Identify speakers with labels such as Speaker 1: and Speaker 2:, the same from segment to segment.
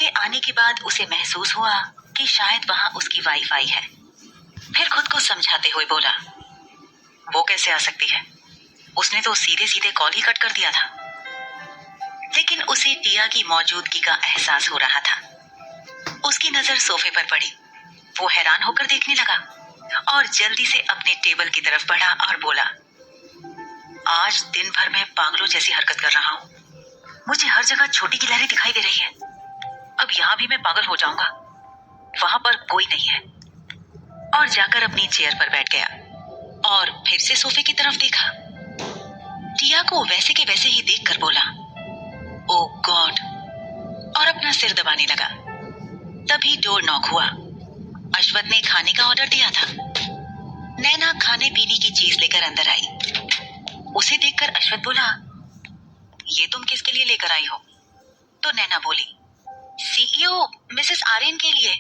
Speaker 1: के आने के बाद उसे महसूस हुआ कि शायद वहां उसकी वाइफ आई है। फिर खुद को समझाते हुए बोला, वो कैसे आ सकती है? उसने तो सीधे सीधे कॉल ही कट कर दिया था। लेकिन उसे टिया की मौजूदगी का एहसास हो रहा था। उसकी नजर सोफे पर पड़ी। वो हैरान होकर देखने लगा और जल्दी से अपने टेबल की तरफ बढ़ा और बोला, आज दिन भर मैं पागलों जैसी हरकत कर रहा हूँ। मुझे हर जगह छोटी की लहरें दिखाई दे रही है। अब यहाँ भी मैं पागल हो जाऊंगा। वहां पर कोई नहीं है। और जाकर अपनी चेयर पर बैठ गया और फिर से सोफे की तरफ देखा। टिया को वैसे के वैसे ही देखकर बोला, ओह गॉड, और अपना सिर दबाने लगा। तभी डोर नॉक हुआ। अश्वथ ने खाने का ऑर्डर दिया था। नैना खाने पीने की चीज लेकर अंदर आई। उसे देखकर अश्वथ बोला, ये तुम किसके लिए लेकर आई हो? तो नैना बोली, सीईओ मिसेस आर्यन के लिए।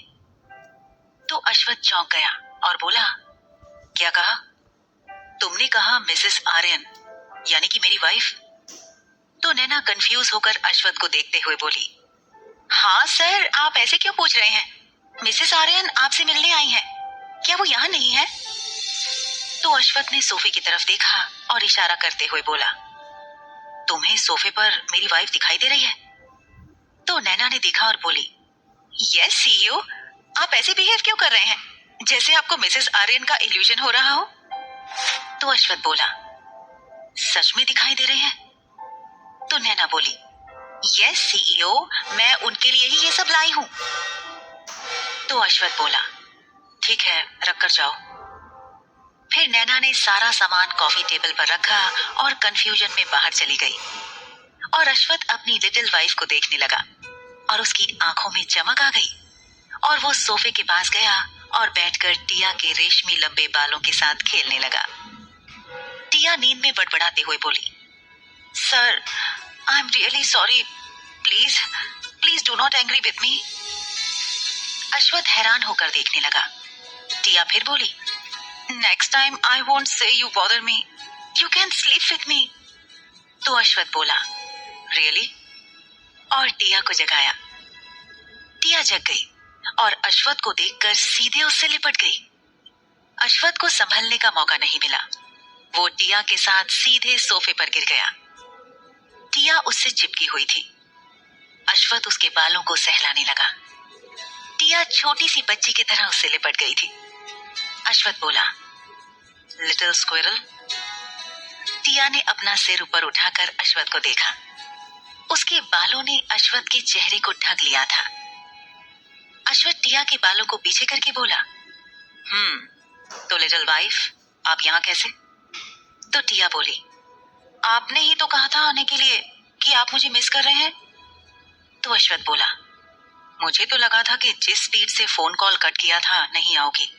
Speaker 1: तो अश्वथ चौंक गया और बोला, क्या कहा? तुमने कहा मिसेस आर्यन, यानी कि मेरी वाइफ? तो नैना कंफ्यूज होकर अश्वथ को देखते हुए बोली, हाँ सर, आप ऐसे क्यों पूछ रहे हैं? मिसेस आर्यन आपसे मिलने आई हैं। क्या वो यहाँ नहीं है? तो अश्वथ ने सोफे की तरफ देखा और इशारा करते हुए बोला, तुम्हें सोफे पर मेरी वाइफ दिखाई दे रही है? तो नैना ने देखा और बोली, यस सीईओ, आप ऐसे बिहेव क्यों कर रहे हैं जैसे आपको मिसेस आर्यन का इल्यूजन हो रहा हो? तो अश्वथ बोला, सच में दिखाई दे रही है? तो नैना बोली, यस सीईओ, मैं उनके लिए ही ये सब लाई हूं। तो अश्वथ बोला, ठीक है, रख कर जाओ। फिर नैना ने सारा सामान कॉफी टेबल पर रखा और कंफ्यूजन में बाहर चली गई। और अश्वथ अपनी लिटिल वाइफ को देखने लगा और उसकी आंखों में चमक आ गई और वो सोफे के पास गया और बैठकर टिया के रेशमी लंबे बालों के साथ खेलने लगा। टिया नींद में बड़बड़ाते हुए बोली, sir, I am really sorry, please please do not angry with me. Ashwath हैरान होकर देखने लगा। टिया फिर बोली, next time I won't say you bother me, you can sleep with me. तो अश्वथ बोला, रियली? और टिया को जगाया। टिया जग गई और अश्वथ को देखकर सीधे उससे लिपट गई। अश्वथ को संभलने का मौका नहीं मिला। वो टिया के साथ सीधे सोफे पर गिर गया। टिया उससे चिपकी हुई थी। अश्वथ उसके बालों को सहलाने लगा। टिया छोटी सी बच्ची की तरह उससे लिपट गई थी। अश्वथ बोला, लिटिल स्क्विरल। टिया ने अपना सिर ऊपर उठाकर अश्वथ को देखा। उसके बालों ने अश्वथ के चेहरे को ढक लिया था। अश्वथ टिया के बालों को पीछे करके बोला, तो लिटिल वाइफ, आप यहाँ कैसे? तो टिया बोली, आपने ही तो कहा था आने के लिए कि आप मुझे मिस कर रहे हैं। तो अश्वथ बोला, मुझे तो लगा था कि जिस स्पीड से फोन कॉल कट किया था नहीं आओगी।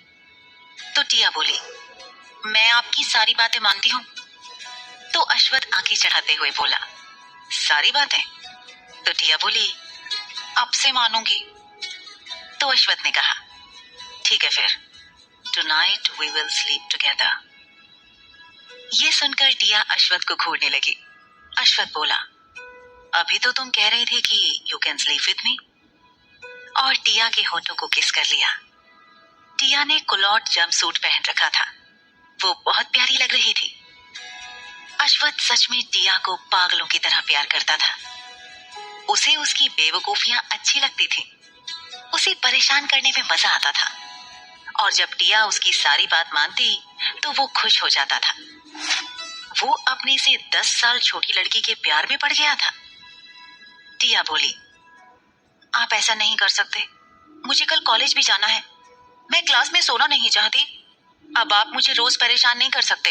Speaker 1: तो टिया बोली, मैं आपकी सारी बातें मानती हूँ। तो अश्वथ आंखें चढ़ाते हुए बोला, सारी बातें? तो टिया बोली, अब से मानूंगी। तो अश्वथ ने कहा, ठीक है फिर, tonight we will sleep together. ये सुनकर टिया अश्वथ को घूरने लगी। अश्वथ बोला, अभी तो तुम कह रही थी कि you can sleep with me. और टिया के होठों को किस कर लिया। टिया ने कुलौट जंपसूट पहन रखा था। वो बहुत प्यारी लग रही थी। अश्वथ सच में टिया को पागलों की तरह प्यार करता था। उसे उसकी बेवकूफियां अच्छी लगती थी। उसे परेशान करने में मजा आता था। और जब टिया उसकी सारी बात मानती तो वो खुश हो जाता था। वो अपने से 10 साल छोटी लड़की के प्यार में पड़ गया था। टिया बोली, आप ऐसा नहीं कर सकते, मुझे कल कॉलेज भी जाना है। मैं क्लास में सोना नहीं चाहती। अब आप मुझे रोज परेशान नहीं कर सकते।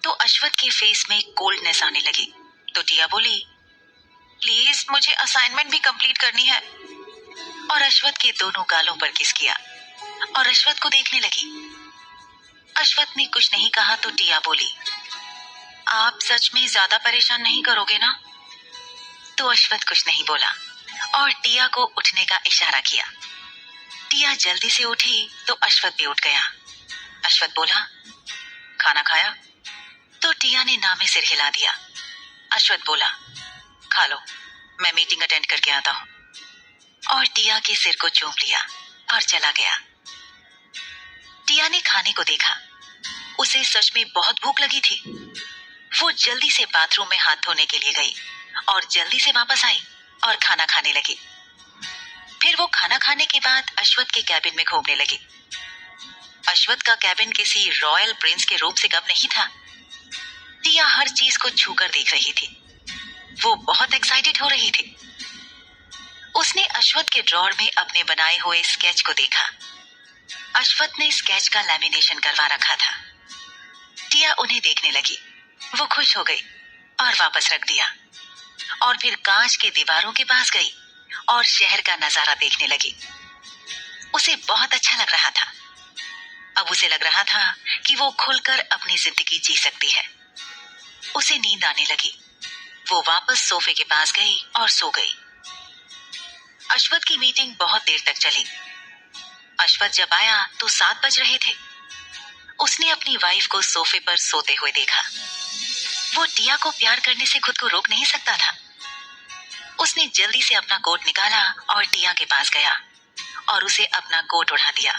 Speaker 1: तो अश्वथ के फेस में कोल्डनेस आने लगी। तो टिया बोली, प्लीज मुझे असाइनमेंट भी कंप्लीट करनी है। और अश्वथ के दोनों गालों पर किस किया और अश्वथ को देखने लगी। अश्वथ ने कुछ नहीं कहा तो टिया बोली, आप सच में ज्यादा परेशान नहीं करोगे ना? तो अश्वथ कुछ नहीं बोला और टिया को उठने का इशारा किया। टिया जल्दी से उठी तो अश्वथ भी उठ गया। अश्वथ बोला, खाना खाया? तो टिया ने ना में सिर हिला दिया। अश्वथ बोला, खा लो, मैं मीटिंग अटेंड करके आता हूँ। और टिया के सिर को चूम लिया और चला गया। टिया ने खाने को देखा। उसे सच में बहुत भूख लगी थी। वो जल्दी से बाथरूम में हाथ धोने के लिए गई और जल्दी से वापस आई और खाना खाने लगी। फिर वो खाना खाने के बाद अश्वथ के कैबिन में घूमने लगी। अश्वथ का कैबिन किसी रॉयल प्रिंस के रूप से कम नहीं था। टिया हर चीज को छूकर देख रही थी। वो बहुत एक्साइटेड हो रही थी। उसने अश्वथ के ड्रॉर में अपने बनाए हुए स्केच को देखा। अश्वथ ने स्केच का लैमिनेशन करवा रखा था। टिया उन्हें देखने लगी। वो खुश हो गई और वापस रख दिया और फिर कांच के दीवारों के पास गई और शहर का नजारा देखने लगी। उसे बहुत अच्छा लग रहा था। अब उसे लग रहा था कि वो खुलकर अपनी जिंदगी जी सकती है। उसे नींद आने लगी। वो वापस सोफे के पास गई और सो गई। अश्वथ की मीटिंग बहुत देर तक चली। अश्वथ जब आया तो 7 बज रहे थे। उसने अपनी वाइफ को सोफे पर सोते हुए देखा। वो टिया को प्यार करने से खुद को रोक नहीं सकता था। उसने जल्दी से अपना कोट निकाला और टिया के पास गया और उसे अपना कोट उड़ा दिया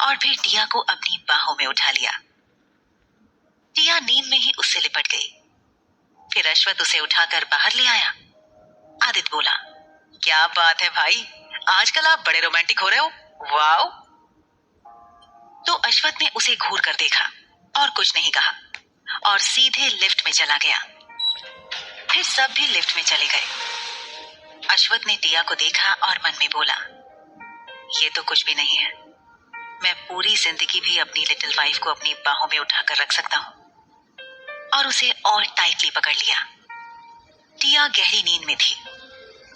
Speaker 1: और फिर टिया को अपनी बाहों में उठा लिया। टिया नींद में ही उससे लिपट गई। फिर अश्वथ उसे उठाकर बाहर ले आया। आदित्य बोला, क्या बात है भाई, आजकल आप बड़े रोमांटिक हो रहे हो। वाओ। तो अश्वथ ने उसे घूर कर देखा और कुछ नहीं कहा और सीधे लिफ्ट में चला गया। फिर सब भी लिफ्ट में चले गए। अश्वथ ने टिया को देखा और मन में बोला, ये तो कुछ भी नहीं है। मैं पूरी जिंदगी भी अपनी लिटिल वाइफ को अपनी बाहों में उठाकर रख सकता हूँ। और उसे और टाइटली पकड़ लिया। टिया गहरी नींद में थी।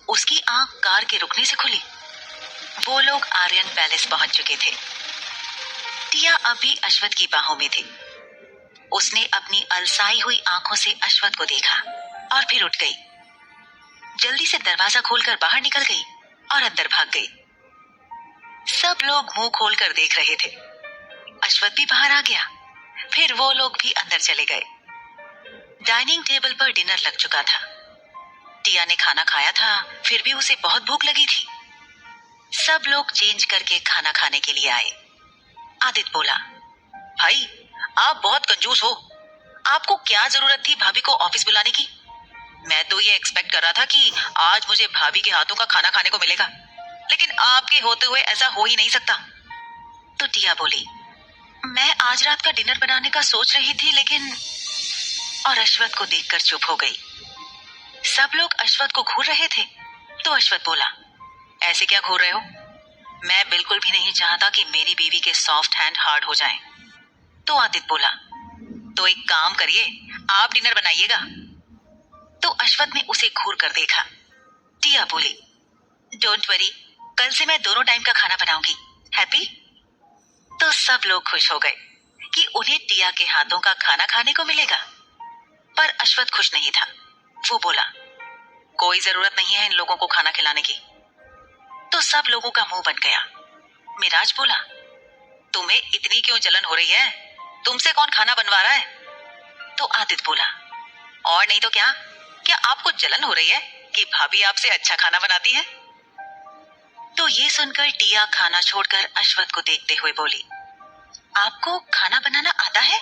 Speaker 1: उसकी आंख कार के रुकने से खुली। वो लोग आर्यन पैलेस पहुंच चुके थे। टिया अभी अश्वथ की बाहों में थी। उसने अपनी अलसाई हुई आंखों से अश्वथ को देखा और फिर उठ गई। जल्दी से दरवाजा खोलकर बाहर निकल गई और अंदर भाग गई। सब लोग मुंह खोलकर देख रहे थे। अश्वथ भी बाहर आ गया। फिर वो लोग भी अंदर चले गए। डाइनिंग टेबल पर डिनर लग चुका था। टिया ने खाना खाया था, फिर भी उसे बहुत भूख लगी थी। सब लोग चेंज करके खाना खाने के लिए आए। आदित्य बोला, भाई आप बहुत कंजूस हो। आपको क्या जरूरत थी भाभी को ऑफिस बुलाने की। मैं तो ये एक्सपेक्ट कर रहा था कि आज मुझे भाभी के हाथों का खाना खाने को मिलेगा, लेकिन आपके होते हुए ऐसा हो ही नहीं सकता। तो टिया बोली, मैं आज रात का डिनर बनाने का सोच रही थी लेकिन। और अश्वथ को देखकर चुप हो गई। सब लोग अश्वथ को घूर रहे थे। तो अश्वथ बोला, ऐसे क्या घूर रहे हो। मैं बिल्कुल भी नहीं चाहता कि मेरी बीवी के सॉफ्ट हैंड हार्ड हो जाएं। तो आदित्य बोला, तो एक काम करिए, आप डिनर बनाइएगा। तो अश्वथ ने उसे घूर कर देखा। टिया बोली, डोंट वरी, कल से मैं दोनों टाइम का खाना बनाऊंगी। हैप्पी। तो सब लोग खुश हो गए कि उन्हें टिया के हाथों का खाना खाने को मिलेगा। पर अश्वथ खुश नहीं था। वो बोला, कोई जरूरत नहीं है इन लोगों को खाना खिलाने की। तो सब लोगों का मुंह बन गया। मिराज बोला, तुम्हें इतनी क्यों जलन हो रही है, तुमसे कौन खाना बनवा रहा है। तो आदित्य बोला, और नहीं तो क्या, क्या आपको जलन हो रही है कि भाभी आपसे अच्छा खाना बनाती है। तो ये सुनकर टिया खाना छोड़कर अश्वथ को देखते हुए बोली, आपको खाना बनाना आता है।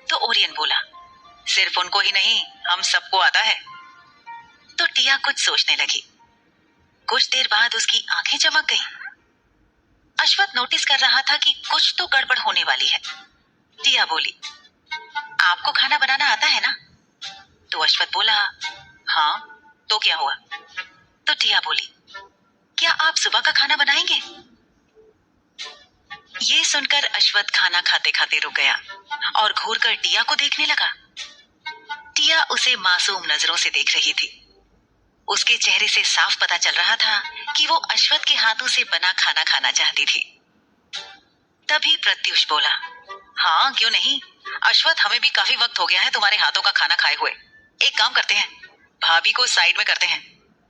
Speaker 1: तो ओरियन बोला, सिर्फ उनको ही नहीं, हम सबको आता है। तो टिया कुछ सोचने लगी। कुछ देर बाद उसकी आंखें चमक गईं। अश्वथ नोटिस कर रहा था कि कुछ तो गड़बड़ होने वाली है। टिया बोली, आपको खाना बनाना आता है ना। तो अश्वथ बोला, हाँ, तो क्या हुआ। तो टिया बोली, क्या आप सुबह का खाना बनाएंगे। ये सुनकर अश्वथ खाना खाते खाते रुक गया और घूर कर टिया को देखने लगा। टिया उसे मासूम नजरों से देख रही थी। उसके चेहरे से साफ पता चल रहा था कि वो अश्वथ के हाथों से बना खाना खाना चाहती थी। तभी प्रत्युष बोला, हाँ क्यों नहीं, अश्वथ हमें भी काफी वक्त हो गया है तुम्हारे हाथों का खाना खाए हुए। एक काम करते हैं, भाभी को साइड में करते हैं।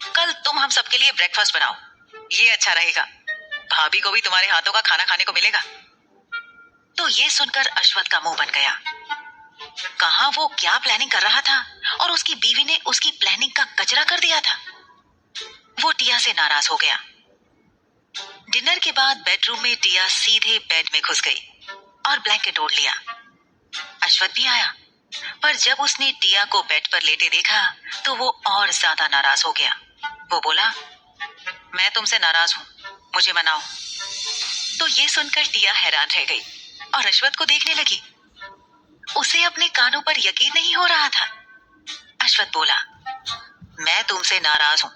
Speaker 1: कल तुम हम सबके लिए ब्रेकफास्ट बनाओ, ये अच्छा रहेगा। भाभी को भी तुम्हारे हाथों का खाना खाने को मिलेगा। तो ये सुनकर अश्वथ का मुंह बन गया। कहाँ वो क्या प्लानिंग कर रहा था और उसकी बीवी ने उसकी प्लानिंग का कचरा कर दिया था। वो टिया से नाराज हो गया डिनर के बाद बेडरूम में टिया सीधे बेड में घुस गई और ब्लैंकेट ओढ़ लिया। अश्वथ भी आया, पर जब उसने टिया को बेड पर लेटे देखा तो वो और ज्यादा नाराज हो गया। वो बोला, मैं तुमसे नाराज हूँ, मुझे मनाओ। तो ये सुनकर टिया हैरान रह गई और अश्वथ को देखने लगी। उसे अपने कानों पर यकीन नहीं हो रहा था। अश्वथ बोला, मैं तुमसे नाराज हूँ,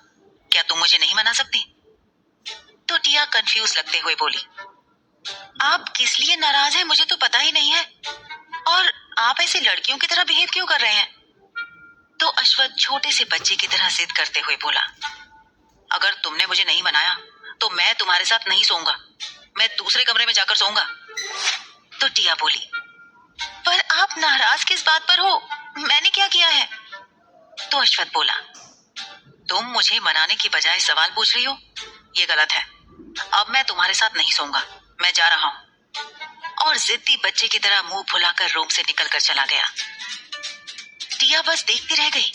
Speaker 1: क्या तुम मुझे नहीं मना सकती? तो टिया कंफ्यूज लगते हुए बोली, आप किस लिए नाराज हैं मुझे तो पता ही नहीं है, और आप ऐसे लड़कियों की तरह बिहेव क्यों कर रहे हैं? तो अश्वथ छोटे से बच्चे की तरह जिद करते हुए बोला, अगर तुमने मुझे नहीं मनाया तो मैं तुम्हारे साथ नहीं सोऊंगा, मैं दूसरे कमरे में जाकर सोऊंगा। तो टिया बोली, पर आप नाराज किस बात पर हो, मैंने क्या किया है? तो अश्वथ बोला, तुम मुझे मनाने की बजाय सवाल पूछ रही हो, ये गलत है। अब मैं तुम्हारे साथ नहीं सोऊंगा, मैं जा रहा हूँ। और जिद्दी बच्चे की तरह मुंह फुलाकर रूम से निकलकर चला गया। टिया बस देखती रह गई।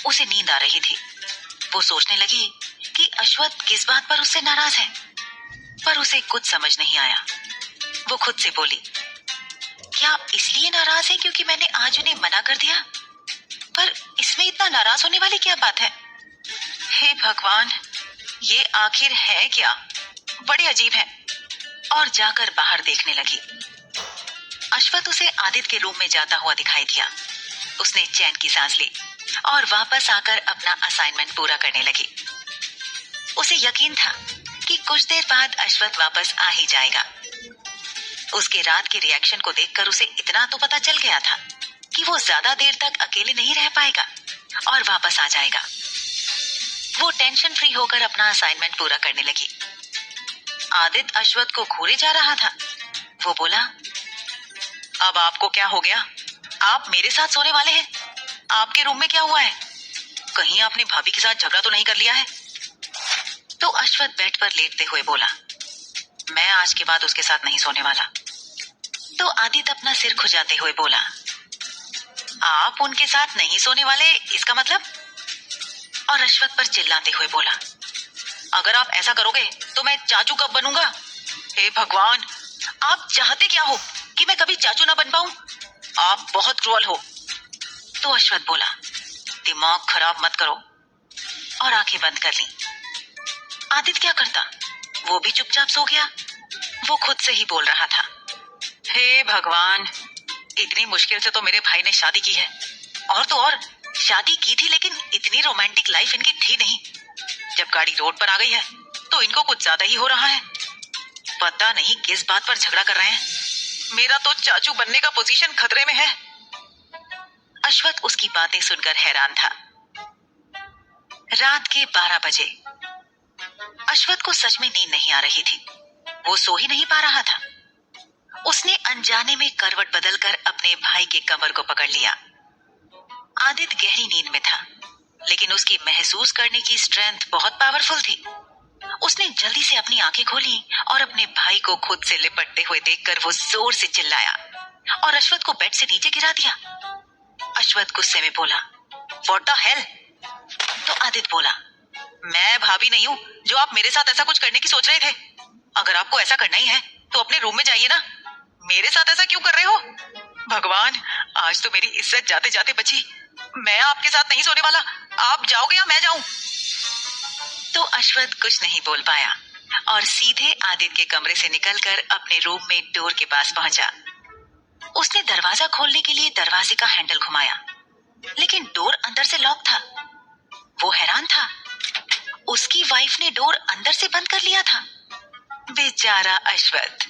Speaker 1: उसे नींद आ रही थी। वो सोचने लगी कि अश्वथ किस बात पर उससे नाराज है, पर उसे कुछ समझ नहीं आया। वो खुद से बोली, क्या इसलिए नाराज है क्योंकि मैंने आज उन्हें मना कर दिया? पर इसमें इतना नाराज होने वाली क्या बात है? हे भगवान, ये आखिर है क्या? बड़े अजीब है। और जाकर बाहर देखने लगी। अश्वथ उसे आदित्य के रूम में जाता हुआ दिखाई दिया। उसने चैन की सांस ली और वापस आकर अपना असाइनमेंट पूरा करने लगी। उसे यकीन था कि कुछ देर बाद अश्वथ वापस आ ही जाएगा। उसके रात के रिएक्शन को देखकर उसे इतना तो पता चल गया था कि वो ज्यादा देर तक अकेले नहीं रह पाएगा और वापस आ जाएगा। वो टेंशन फ्री होकर अपना असाइनमेंट पूरा करने लगी। आदित्य अश्वथ को घूरे जा रहा था। वो बोला, अब आपको क्या हो गया? आप मेरे साथ सोने वाले हैं? आपके रूम में क्या हुआ है? कहीं आपने भाभी के साथ झगड़ा तो नहीं कर लिया है? तो अश्वथ बेड पर लेटते हुए बोला, मैं आज के बाद उसके साथ नहीं सोने वाला। तो आदित्य अपना सिर खुजाते हुए बोला, आप उनके साथ नहीं सोने वाले, इसका मतलब? और अश्वथ पर चिल्लाते हुए बोला, अगर आप ऐसा करोगे तो मैं चाचू कब बनूंगा? हे भगवान, आप चाहते क्या हो कि मैं कभी चाचू ना बन पाऊं? आप बहुत क्रूअल हो। तो अश्वथ बोला, दिमाग खराब मत करो, और आंखें बंद कर ली। आदित्य क्या करता? वो भी चुपचाप सो गया। वो खुद से ही बोल रहा था, हे भगवान, इतनी मुश्किल से तो मेरे भाई ने शादी की है, और तो और शादी की थी, लेकिन इतनी रोमांटिक लाइफ इनकी थी नहीं। जब गाड़ी रोड पर आ गई है तो इनको कुछ ज्यादा ही हो रहा है। पता नहीं किस बात पर झगड़ा कर रहे हैं। मेरा तो चाचू बनने का पोजीशन खतरे में है। अश्वथ उसकी बातें सुनकर हैरान था। रात के 12 बजे। अश्वथ को सच में नींद नहीं आ रही थी। वो सो ही नहीं पा रहा था। उसने अनजाने में करवट बदलकर अपने भाई के कमर को पकड़ लिया। आदित्य गहरी नींद में था, लेकिन उसकी महसूस करने की स्ट्रेंथ बहुत पावरफुल थी। उसने जल्दी से अपनी आंखें खोली और अपने भाई को खुद से लिपटते हुए देखकर वो जोर से चिल्लाया और अश्वथ को बेड से नीचे गिरा दिया। अश्वथ गुस्से में बोला, व्हाट द हेल? तो आदित्य बोला, मैं भाभी नहीं हूँ जो आप मेरे साथ ऐसा कुछ करने की सोच रहे थे। अगर आपको ऐसा करना ही है तो अपने रूम में जाइए ना, मेरे साथ ऐसा क्यों कर रहे हो? भगवान, आज तो मेरी इज्जत जाते जाते बची। मैं आपके साथ नहीं सोने वाला, आप जाओगे या मैं जाऊं? तो अश्वथ कुछ नहीं बोल पाया और सीधे आदित्य के कमरे से निकलकर अपने रूम में डोर के पास पहुंचा। उसने दरवाजा खोलने के लिए दरवाजे का हैंडल घुमाया, लेकिन डोर अंदर से लॉक था। वो हैरान था। उसकी वाइफ ने डोर अंदर से बंद कर लिया था। बेचारा अश्वथ।